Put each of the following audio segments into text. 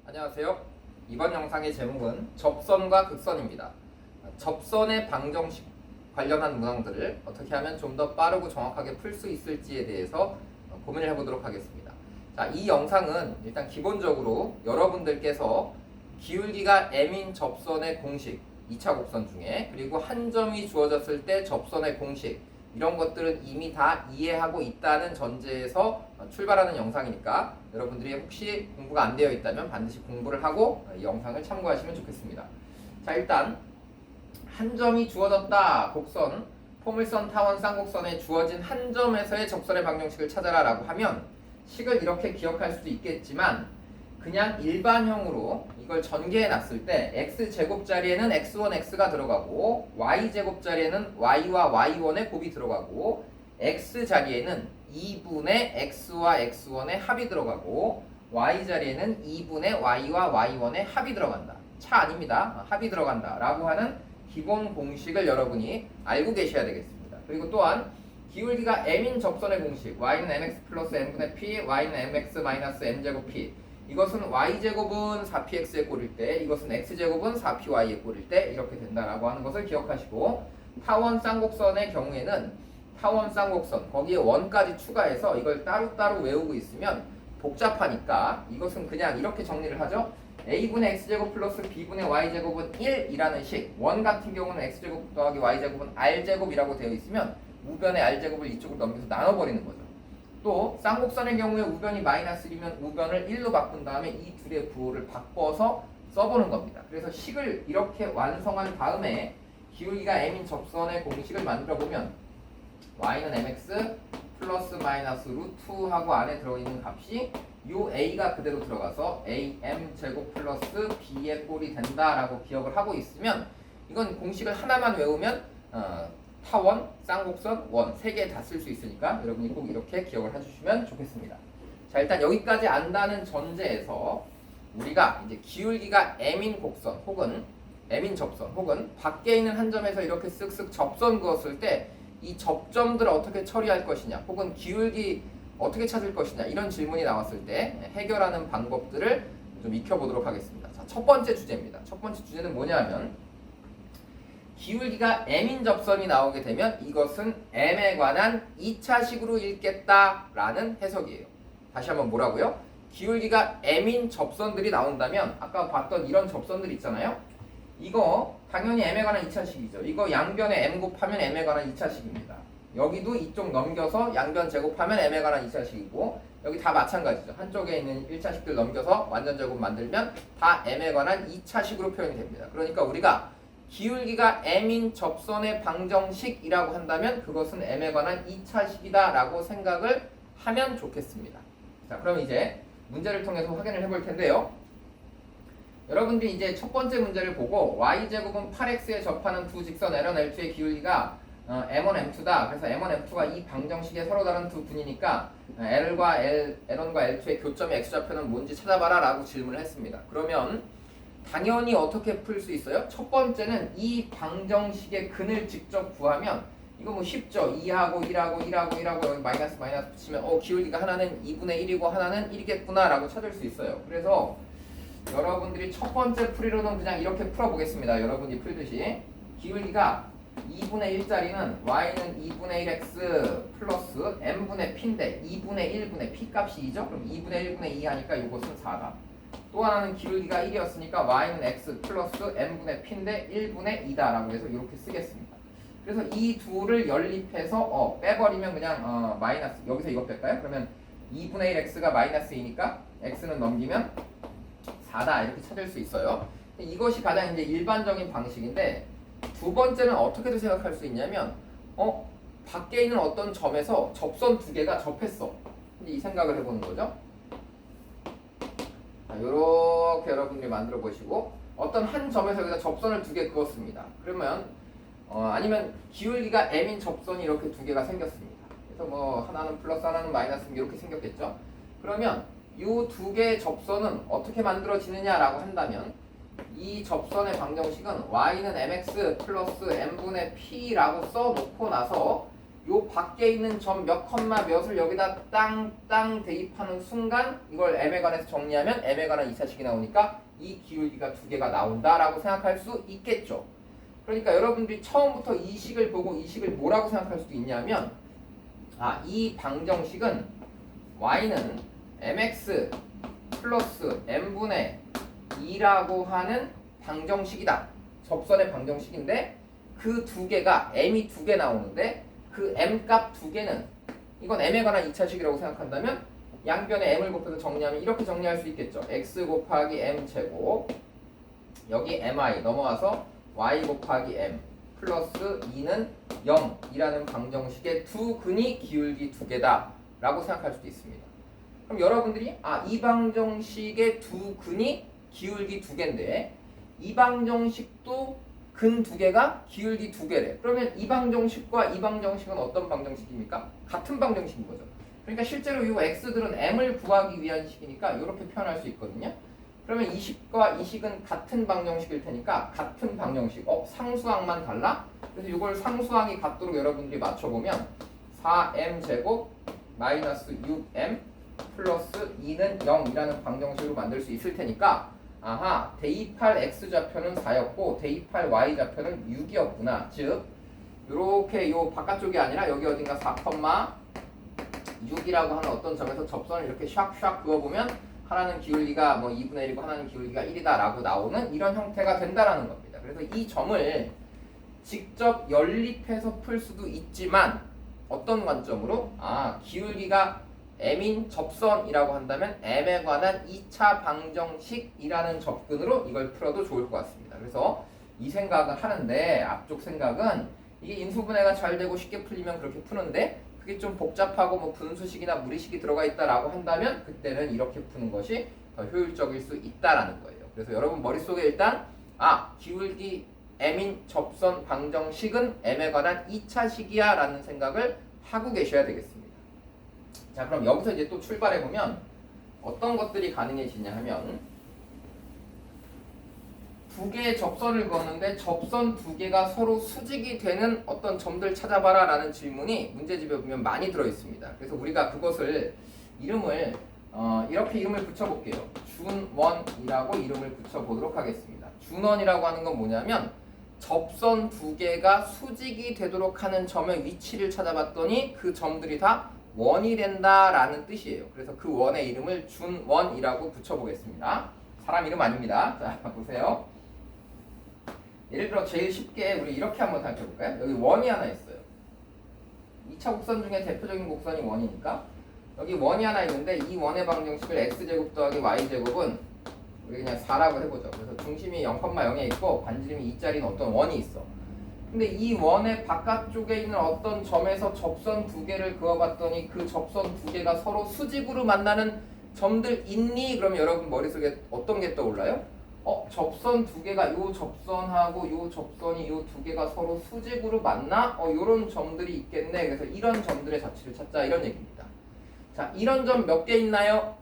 안녕하세요. 이번 영상의 제목은 접선과 극선입니다. 접선의 방정식 관련한 문항들을 어떻게 하면 좀 더 빠르고 정확하게 풀 수 있을지에 대해서 고민을 해보도록 하겠습니다. 자, 이 영상은 일단 기본적으로 여러분들께서 기울기가 m인 접선의 공식, 2차 곡선 중에, 그리고 한 점이 주어졌을 때 접선의 공식, 이런 것들은 이미 다 이해하고 있다는 전제에서 출발하는 영상이니까 여러분들이 혹시 공부가 안 되어 있다면 반드시 공부를 하고 이 영상을 참고하시면 좋겠습니다. 자, 일단 한 점이 주어졌다. 곡선, 포물선, 타원, 쌍곡선에 주어진 한 점에서의 접선의 방정식을 찾아라 라고 하면 식을 이렇게 기억할 수도 있겠지만 그냥 일반형으로 이걸 전개해 놨을 때 x제곱 자리에는 x1, x가 들어가고 y제곱 자리에는 y와 y1의 곱이 들어가고 x 자리에는 2분의 x와 x1의 합이 들어가고 y 자리에는 2분의 y와 y1의 합이 들어간다. 차 아닙니다. 합이 들어간다 라고 하는 기본 공식을 여러분이 알고 계셔야 되겠습니다. 그리고 또한 기울기가 m인 접선의 공식 y는 mx 플러스 n분의 p, y는 mx 마이너스 n제곱 p, 이것은 y제곱은 4px의 꼴일 때, 이것은 x제곱은 4py의 꼴일 때 이렇게 된다라고 하는 것을 기억하시고, 타원 쌍곡선의 경우에는 타원 쌍곡선 거기에 원까지 추가해서 이걸 따로따로 외우고 있으면 복잡하니까 이것은 그냥 이렇게 정리를 하죠. a분의 x제곱 플러스 b분의 y제곱은 1이라는 식, 원 같은 경우는 x제곱 더하기 y제곱은 r제곱이라고 되어 있으면 우변의 r제곱을 이쪽으로 넘겨서 나눠버리는 거죠. 또 쌍곡선의 경우에 우변이 마이너스 1이면 우변을 1로 바꾼 다음에 이 둘의 부호를 바꿔서 써보는 겁니다. 그래서 식을 이렇게 완성한 다음에 기울기가 m인 접선의 공식을 만들어 보면 y는 mx 플러스 마이너스 루트 하고 안에 들어있는 값이 요 a가 그대로 들어가서 am 제곱 플러스 b의 꼴이 된다라고 기억을 하고 있으면 이건 공식을 하나만 외우면 타원, 쌍곡선, 원 세 개 다 쓸 수 있으니까 여러분이 꼭 이렇게 기억을 해주시면 좋겠습니다. 자, 일단 여기까지 안다는 전제에서 우리가 이제 기울기가 m인 곡선 혹은 m인 접선 혹은 밖에 있는 한 점에서 이렇게 쓱쓱 접선 그었을 때 이 접점들을 어떻게 처리할 것이냐 혹은 기울기 어떻게 찾을 것이냐 이런 질문이 나왔을 때 해결하는 방법들을 좀 익혀보도록 하겠습니다. 자, 첫 번째 주제입니다. 첫 번째 주제는 뭐냐면 기울기가 m인 접선이 나오게 되면 이것은 m에 관한 2차식으로 읽겠다라는 해석이에요. 다시 한번 뭐라고요? 기울기가 m인 접선들이 나온다면 아까 봤던 이런 접선들 있잖아요. 이거 당연히 m에 관한 2차식이죠. 이거 양변에 m 곱하면 m에 관한 2차식입니다. 여기도 이쪽 넘겨서 양변 제곱하면 m에 관한 2차식이고 여기 다 마찬가지죠. 한쪽에 있는 1차식들 넘겨서 완전 제곱 만들면 다 m에 관한 2차식으로 표현이 됩니다. 그러니까 우리가 기울기가 m인 접선의 방정식이라고 한다면 그것은 m에 관한 2차식이다 라고 생각을 하면 좋겠습니다. 자, 그럼 이제 문제를 통해서 확인을 해볼 텐데요. 여러분들이 이제 첫 번째 문제를 보고 y제곱은 8x에 접하는 두 직선 L1, L2의 기울기가 m1, m2다. 그래서 m1, m2가 이 방정식에 서로 다른 두 분이니까 L과 L1과 L2의 교점의 x좌표는 뭔지 찾아봐라 라고 질문을 했습니다. 그러면 당연히 어떻게 풀 수 있어요? 첫 번째는 이 방정식의 근을 직접 구하면 이거 뭐 쉽죠? 2하고 1하고 1하고 1하고 여기 마이너스 붙이면 기울기가 하나는 2분의 1이고 하나는 1이겠구나 라고 찾을 수 있어요. 그래서 여러분들이 첫 번째 풀이로는 그냥 이렇게 풀어보겠습니다. 여러분이 풀듯이 기울기가 2분의 1짜리는 y는 2분의 1x 플러스 m분의 p인데 2분의 1분의 p 값이 2죠? 그럼 2분의 1분의 2 하니까 이것은 4다. 또 하나는 기울기가 1이었으니까 y는 x 플러스 m분의 p인데 1분의 2다 라고 해서 이렇게 쓰겠습니다. 그래서 이 둘을 연립해서 빼버리면 그냥 마이너스, 여기서 이거 뺄까요? 그러면 2분의 1 x가 마이너스 2니까 x는 넘기면 4다 이렇게 찾을 수 있어요. 이것이 가장 이제 일반적인 방식인데 두 번째는 어떻게도 생각할 수 있냐면 밖에 있는 어떤 점에서 접선 두 개가 접했어. 이제 이 생각을 해보는 거죠. 이렇게 여러분들이 만들어 보시고 어떤 한 점에서 여기다 접선을 두 개 그었습니다. 그러면 아니면 기울기가 m인 접선이 이렇게 두 개가 생겼습니다. 그래서 뭐 하나는 플러스 하나는 마이너스 이렇게 생겼겠죠. 그러면 이 두 개의 접선은 어떻게 만들어지느냐라고 한다면 이 접선의 방정식은 y는 mx 플러스 m분의 p라고 써놓고 나서 요 밖에 있는 점 몇 컴마 몇을 여기다 땅 대입하는 순간 이걸 m에 관해서 정리하면 m에 관한 2차식이 나오니까 이 기울기가 두 개가 나온다라고 생각할 수 있겠죠. 그러니까 여러분들이 처음부터 이 식을 보고 이 식을 뭐라고 생각할 수도 있냐면 이 방정식은 y는 mx 플러스 n분의 2라고 하는 방정식이다. 접선의 방정식인데 그 두 개가 m이 두 개 나오는데 그 m 값 두 개는 이건 m에 관한 2차식이라고 생각한다면 양변에 m을 곱해서 정리하면 이렇게 정리할 수 있겠죠. x 곱하기 m 제곱 여기 mi 넘어와서 y 곱하기 m 플러스 2는 0이라는 방정식의 두 근이 기울기 두 개다 라고 생각할 수도 있습니다. 그럼 여러분들이 이 방정식의 두 근이 기울기 두 개인데 이 방정식도 근 두 개가 기울기 두 개래. 그러면 이 방정식과 이 방정식은 어떤 방정식입니까? 같은 방정식인 거죠. 그러니까 실제로 이 x들은 m을 구하기 위한 식이니까 이렇게 표현할 수 있거든요. 그러면 이 식과 이 식은 같은 방정식일 테니까 같은 방정식. 상수항만 달라? 그래서 이걸 상수항이 같도록 여러분들이 맞춰보면 4m 제곱 마이너스 6m 플러스 2는 0이라는 방정식으로 만들 수 있을 테니까 대입할 x좌표는 4였고 대입할 y좌표는 6이었구나. 즉 요렇게 요 바깥쪽이 아니라 여기 어딘가 4,6이라고 하는 어떤 점에서 접선을 이렇게 샥샥 그어보면 하나는 기울기가 2분의 1이고 하나는 기울기가 1이다 라고 나오는 이런 형태가 된다라는 겁니다. 그래서 이 점을 직접 연립해서 풀 수도 있지만 어떤 관점으로? 기울기가 m인 접선이라고 한다면 m에 관한 2차 방정식이라는 접근으로 이걸 풀어도 좋을 것 같습니다. 그래서 이 생각을 하는데 앞쪽 생각은 이게 인수분해가 잘 되고 쉽게 풀리면 그렇게 푸는데 그게 좀 복잡하고 분수식이나 무리식이 들어가 있다라고 한다면 그때는 이렇게 푸는 것이 더 효율적일 수 있다라는 거예요. 그래서 여러분 머릿속에 일단 기울기 m인 접선 방정식은 m에 관한 2차식이야 라는 생각을 하고 계셔야 되겠습니다. 자, 그럼 여기서 이제 또 출발해보면 어떤 것들이 가능해지냐 하면 두 개의 접선을 그었는데 접선 두 개가 서로 수직이 되는 어떤 점들 찾아봐라 라는 질문이 문제집에 보면 많이 들어있습니다. 그래서 우리가 그것을 이름을 이렇게 이름을 붙여볼게요. 준원이라고 이름을 붙여보도록 하겠습니다. 준원이라고 하는 건 뭐냐면 접선 두 개가 수직이 되도록 하는 점의 위치를 찾아봤더니 그 점들이 다 원이 된다라는 뜻이에요. 그래서 그 원의 이름을 준원이라고 붙여보겠습니다. 사람 이름 아닙니다. 자, 보세요. 예를 들어 제일 쉽게 우리 이렇게 한번 생각해볼까요? 여기 원이 하나 있어요. 2차 곡선 중에 대표적인 곡선이 원이니까 여기 원이 하나 있는데 이 원의 방정식을 x제곱 더하기 y제곱은 우리 그냥 4라고 해보죠. 그래서 중심이 0,0에 있고 반지름이 2짜리는 어떤 원이 있어. 근데 이 원의 바깥쪽에 있는 어떤 점에서 접선 두 개를 그어봤더니 그 접선 두 개가 서로 수직으로 만나는 점들 있니? 그러면 여러분 머릿속에 어떤 게 떠올라요? 접선 두 개가 요 접선하고 요 접선이 요 두 개가 서로 수직으로 만나? 요런 점들이 있겠네. 그래서 이런 점들의 자취를 찾자 이런 얘기입니다. 자, 이런 점 몇 개 있나요?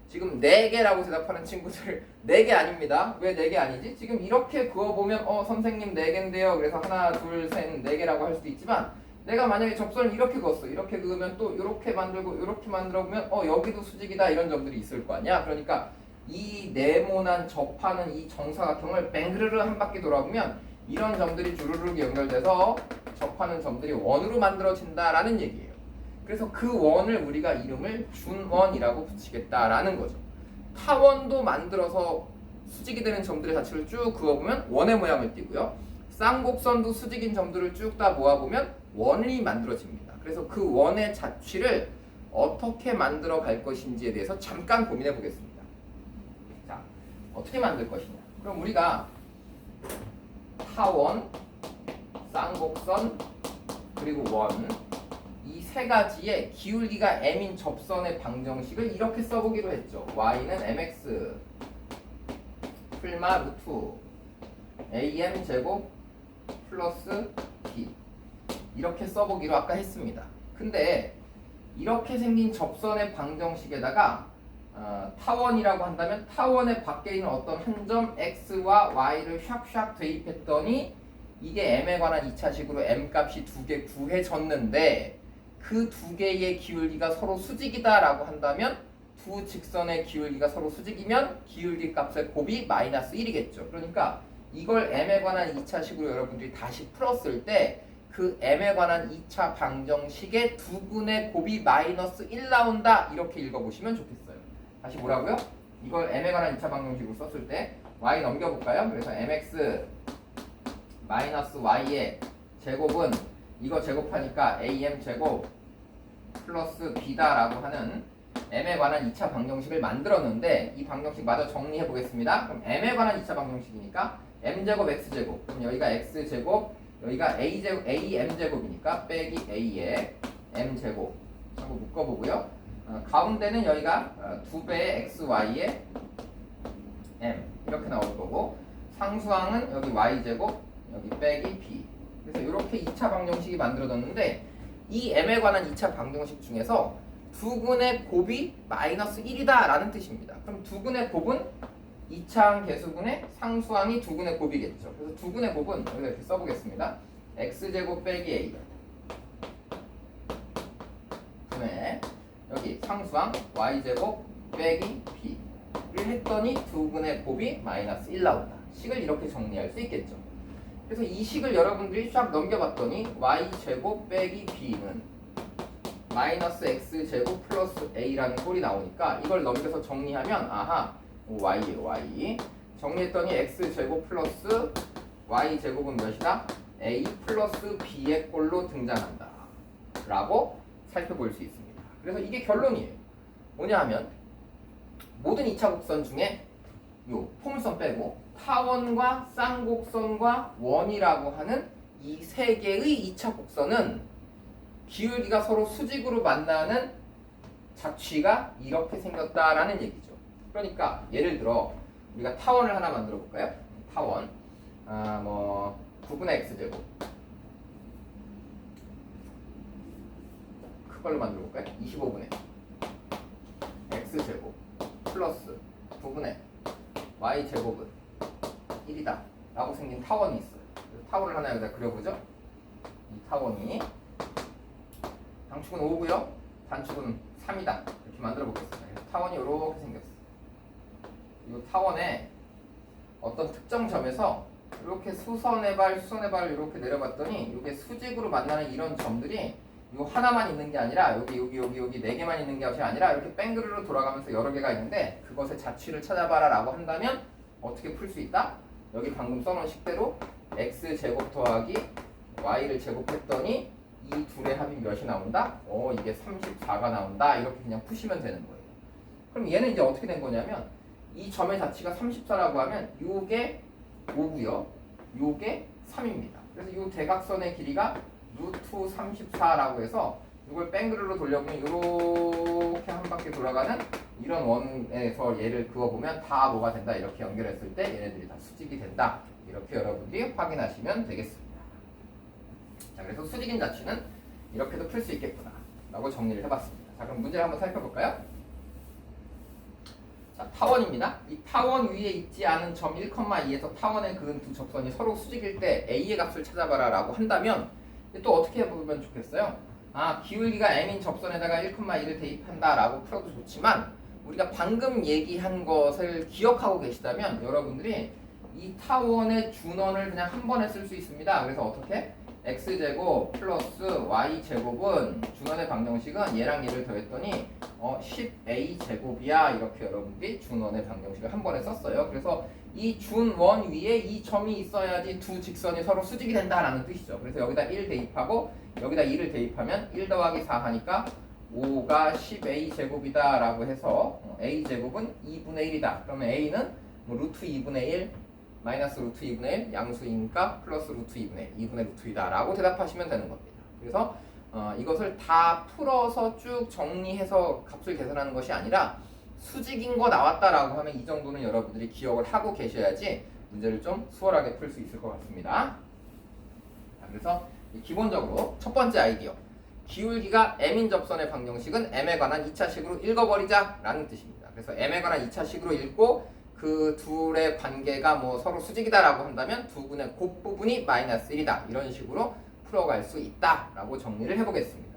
지금 4개라고 대답하는 친구들 4개 아닙니다. 왜 4개 아니지? 지금 이렇게 그어보면 선생님 4개인데요. 그래서 하나, 둘, 셋, 4개라고 할 수도 있지만 내가 만약에 접선을 이렇게 그었어. 이렇게 그으면 또 이렇게 만들고 이렇게 만들어보면 여기도 수직이다 이런 점들이 있을 거 아니야. 그러니까 이 네모난 접하는 이 정사각형을 뱅그르르 한 바퀴 돌아보면 이런 점들이 주르륵 연결돼서 접하는 점들이 원으로 만들어진다라는 얘기예요. 그래서 그 원을 우리가 이름을 준원이라고 붙이겠다라는 거죠. 타원도 만들어서 수직이 되는 점들의 자체를 쭉 그어보면 원의 모양을 띠고요. 쌍곡선도 수직인 점들을 쭉 다 모아보면 원이 만들어집니다. 그래서 그 원의 자취를 어떻게 만들어 갈 것인지에 대해서 잠깐 고민해 보겠습니다. 자, 어떻게 만들 것이냐. 그럼 우리가 타원, 쌍곡선, 그리고 원 이 세 가지의 기울기가 m인 접선의 방정식을 이렇게 써보기로 했죠. y는 mx 풀마 루트 am 제곱 플러스 b 이렇게 써보기로 아까 했습니다. 근데 이렇게 생긴 접선의 방정식에다가 타원이라고 한다면 타원의 밖에 있는 어떤 한 점 x와 y를 샥샥 대입했더니 이게 m에 관한 2차식으로 m 값이 두 개 구해졌는데 그 두 개의 기울기가 서로 수직이다라고 한다면 두 직선의 기울기가 서로 수직이면 기울기 값의 곱이 마이너스 1이겠죠. 그러니까 이걸 m에 관한 2차식으로 여러분들이 다시 풀었을 때 그 m에 관한 2차 방정식의 두 분의 곱이 마이너스 1 나온다 이렇게 읽어보시면 좋겠어요. 다시 뭐라고요? 이걸 m에 관한 2차 방정식으로 썼을 때 y 넘겨볼까요? 그래서 mx 마이너스 y의 제곱은 이거 제곱하니까 am 제곱 플러스 b다라고 하는 m에 관한 2차 방정식을 만들었는데 이 방정식 마저 정리해 보겠습니다. 그럼 m에 관한 2차 방정식이니까 m제곱 x제곱 그럼 여기가 x제곱 여기가 am제곱이니까 빼기 a의 m제곱 하고 묶어보고요. 가운데는 여기가 2배의 xy의 m 이렇게 나올 거고 상수항은 여기 y제곱 여기 빼기 b 그래서 이렇게 2차 방정식이 만들어졌는데 이 m에 관한 2차 방정식 중에서 두근의 곱이 마이너스 1이다 라는 뜻입니다. 그럼 두근의 곱은 2차항 계수분의 상수항이 두근의 곱이겠죠. 그래서 두근의 곱은 여기다 이렇게 써보겠습니다. x제곱 빼기 a 분의 여기 상수항 y제곱 빼기 b를 했더니 두근의 곱이 마이너스 1 나온다. 식을 이렇게 정리할 수 있겠죠. 그래서 이 식을 여러분들이 쫙 넘겨봤더니 y제곱 빼기 b는 마이너스 x제곱 플러스 a라는 꼴이 나오니까 이걸 넘겨서 정리하면 아하 y예요 y 정리했더니 x제곱 플러스 y제곱은 몇이다? a 플러스 b의 꼴로 등장한다 라고 살펴볼 수 있습니다. 그래서 이게 결론이에요. 뭐냐 하면 모든 2차 곡선 중에 요 포물선 빼고 타원과 쌍곡선과 원이라고 하는 이 세 개의 2차 곡선은 기울기가 서로 수직으로 만나는 자취가 이렇게 생겼다라는 얘기죠. 그러니까 예를 들어 우리가 타원을 하나 만들어 볼까요? 타원 9분의 x제곱 그걸로 만들어 볼까요? 25분의 x제곱 플러스 9분의 y제곱은 1이다 라고 생긴 타원이 있어요. 그래서 타원을 하나 여기다 그려보죠. 이 타원이 당축은 5고요 단축은 3이다 이렇게 만들어 보겠습니다. 그래서 타원이 이렇게 생겼어요. 이 타원에 어떤 특정 점에서 이렇게 수선의 발을 이렇게 내려봤더니 이게 수직으로 만나는 이런 점들이 요 하나만 있는 게 아니라 여기 4개만 있는 게 아니라 이렇게 뺑그르르 돌아가면서 여러 개가 있는데 그것의 자취를 찾아봐라 라고 한다면 어떻게 풀 수 있다? 여기 방금 써놓은 식대로 x제곱 더하기 y를 제곱했더니 이 둘의 합이 몇이 나온다? 이게 34가 나온다 이렇게 그냥 푸시면 되는 거예요. 그럼 얘는 이제 어떻게 된 거냐면 이 점의 자취가 34라고 하면 요게 5고요 요게 3입니다. 그래서 이 대각선의 길이가 루트 34라고 해서 이걸 뺑그르르 돌려보면 이렇게 한 바퀴 돌아가는 이런 원에서 얘를 그어보면 다 뭐가 된다 이렇게 연결했을 때 얘네들이 다 수직이 된다 이렇게 여러분들이 확인하시면 되겠습니다. 자, 그래서 수직인 자취는 이렇게도 풀 수 있겠구나 라고 정리를 해봤습니다. 자, 그럼 문제를 한번 살펴볼까요? 자, 타원입니다. 이 타원 위에 있지 않은 점 1,2에서 타원에 그은 두 접선이 서로 수직일 때 a의 값을 찾아봐라 라고 한다면 또 어떻게 해보면 좋겠어요? 기울기가 m인 접선에다가 1,2를 대입한다 라고 풀어도 좋지만 우리가 방금 얘기한 것을 기억하고 계시다면 여러분들이 이 타원의 준원을 그냥 한 번에 쓸 수 있습니다. 그래서 어떻게? x제곱 플러스 y제곱은 준원의 방정식은 얘랑 얘를 더했더니 10a제곱이야 이렇게 여러분들이 준원의 방정식을 한 번에 썼어요. 그래서 이 준원 위에 이 점이 있어야지 두 직선이 서로 수직이 된다라는 뜻이죠. 그래서 여기다 1 대입하고 여기다 2를 대입하면 1 더하기 4 하니까 5가 10a제곱이다 라고 해서 a제곱은 2분의 1이다. 그러면 a는 루트 2분의 1 마이너스 루트 2분의 1 양수이니까 플러스 루트 2분의 1 2분의 루트 2다 라고 대답하시면 되는 겁니다. 그래서 이것을 다 풀어서 쭉 정리해서 값을 계산하는 것이 아니라 수직인 거 나왔다라고 하면 이 정도는 여러분들이 기억을 하고 계셔야지 문제를 좀 수월하게 풀 수 있을 것 같습니다. 자, 그래서 기본적으로 첫 번째 아이디어 기울기가 m인 접선의 방정식은 m에 관한 2차식으로 읽어버리자 라는 뜻입니다. 그래서 m에 관한 2차식으로 읽고 그 둘의 관계가 뭐 서로 수직이다라고 한다면 두 분의 곱부분이 마이너스 1이다. 이런 식으로 풀어갈 수 있다라고 정리를 해보겠습니다.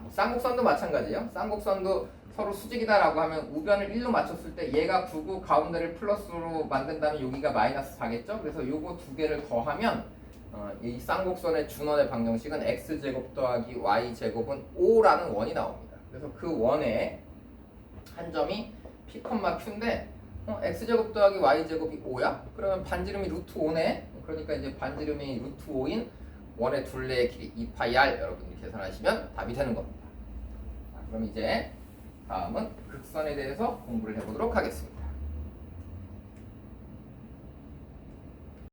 뭐 쌍곡선도 마찬가지예요. 쌍곡선도 서로 수직이다라고 하면 우변을 1로 맞췄을 때 얘가 9고 가운데를 플러스로 만든다면 여기가 마이너스 4겠죠? 그래서 요거 두 개를 더하면 이 쌍곡선의 준원의 방정식은 x제곱 더하기 y제곱은 5라는 원이 나옵니다. 그래서 그 원의 한 점이 p, q인데 x제곱 더하기 y제곱이 5야? 그러면 반지름이 루트 5네? 그러니까 이제 반지름이 루트 5인 원의 둘레의 길이 2파이 r 여러분이 계산하시면 답이 되는 겁니다. 그럼 이제 다음은 극선에 대해서 공부를 해보도록 하겠습니다.